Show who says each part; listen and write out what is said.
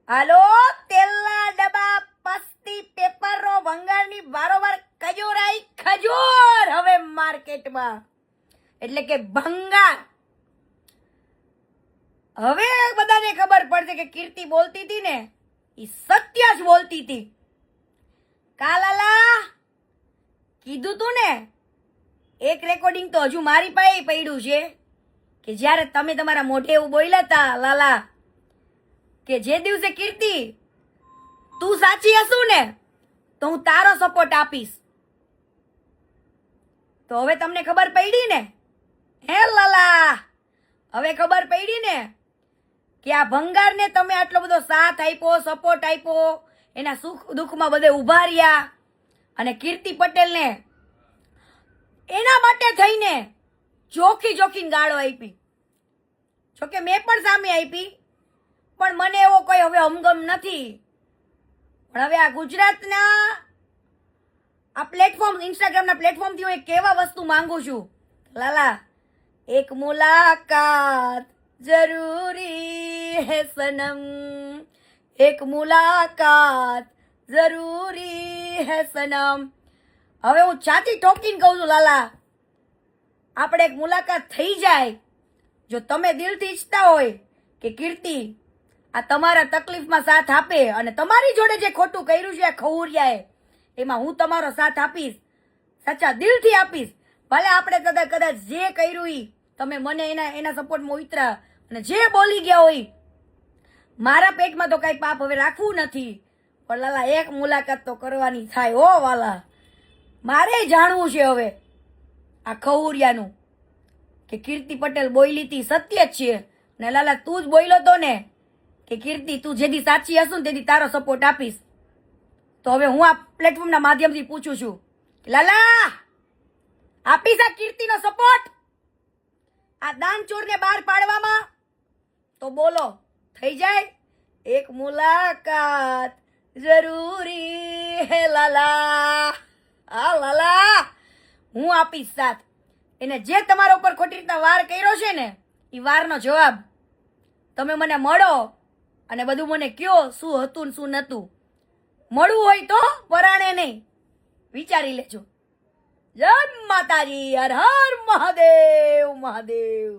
Speaker 1: હાલો, તેલના ડબ્બા, પસ્તી, પેપરો, ભંગારની વારોવાર ખજૂરાઈ ખજૂર હવે માર્કેટમાં, એટલે કે ભંગાર. હવે બધાને ખબર પડશે કે કીર્તિ બોલતી હતી ને એ સત્ય જ બોલતી હતી. કાલાલા કીધું તું ને, એક રેકોર્ડિંગ તો હજુ મારી પાસે પડ્યું છે કે જ્યારે તમે તમારા મોઢે એવું બોલ્યા હતા લાલા કે જે દિવસે કીર્તિ તું સાચી હશું ને તો હું તારો સપોર્ટ આપીશ. તો હવે તમને ખબર પડી ને હે લાલા, હવે ખબર પડી ને કે આ ભંગારને તમે આટલો બધો સાથ આપ્યો, સપોર્ટ આપ્યો, એના સુખ દુઃખમાં બધે ઉભા રહ્યા અને કીર્તિ પટેલને એના માટે થઈને જોખીને ગાળો આપી. જોકે મેં પણ સામે આપી, પણ મને એવો કોઈ હવે હમગમ નથી. પણ હવે આ ગુજરાતના આ પ્લેટફોર્મ, ઇન્સ્ટાગ્રામના પ્લેટફોર્મથી હું એક કેવા વસ્તુ માંગુ છું લાલા, એક મુલાકાત જરૂરી હે સનમ, એક મુલાકાત જરૂરી હે સનમ. હવે હું છાતી ઠોકીને કહું છું લાલા, આપણે એક મુલાકાત થઈ જાય. જો તમે દિલથી ઈચ્છતા હોય કે કીર્તિ આ તમારા તકલીફમાં સાથ આપે અને તમારી જોડે જે ખોટું કર્યું છે ખવુરિયાએ, એમાં હું તમારો સાથ આપીશ, સાચા દિલથી આપીશ. ભલે આપણે કદાચ જે કર્યું એ તમે મને એના સપોર્ટમાં ઉતરા અને જે બોલી ગયા હોય, મારા પેટમાં તો કઈ પાપ હવે રાખવું નથી. પણ લાલા એક મુલાકાત તો કરવાની થાય હો વાલા. મારે જાણવું છે હવે આ ખવુરિયાનું કે કીર્તિ પટેલ બોલી હતી સત્ય જ છે ને લાલા તું જ બોલ્યો તો ને કે કીર્તિ તું જેથી સાચી હશું ને તેથી તારો સપોર્ટ આપીશ. તો હવે હું આ પ્લેટફોર્મના માધ્યમથી પૂછું છું લાલા, આપીશ આ કીર્તિનો સપોર્ટ આ દાનચોરને બહાર પાડવામાં? તો બોલો, થઈ જાય? એક મુલાકાત જરૂરી હે લાલા. હા લાલા, હું આપીશ સાથ. એને જે તમારા ઉપર ખોટી રીતના વાર કર્યો છે ને એ વારનો જવાબ તમે મને મળો અને બધું મને કયો શું હતું ને શું નતું. મળવું હોય તો પરાણે નહીં, વિચારી લેજો. જય માતાજી, હર હર મહાદેવ મહાદેવ.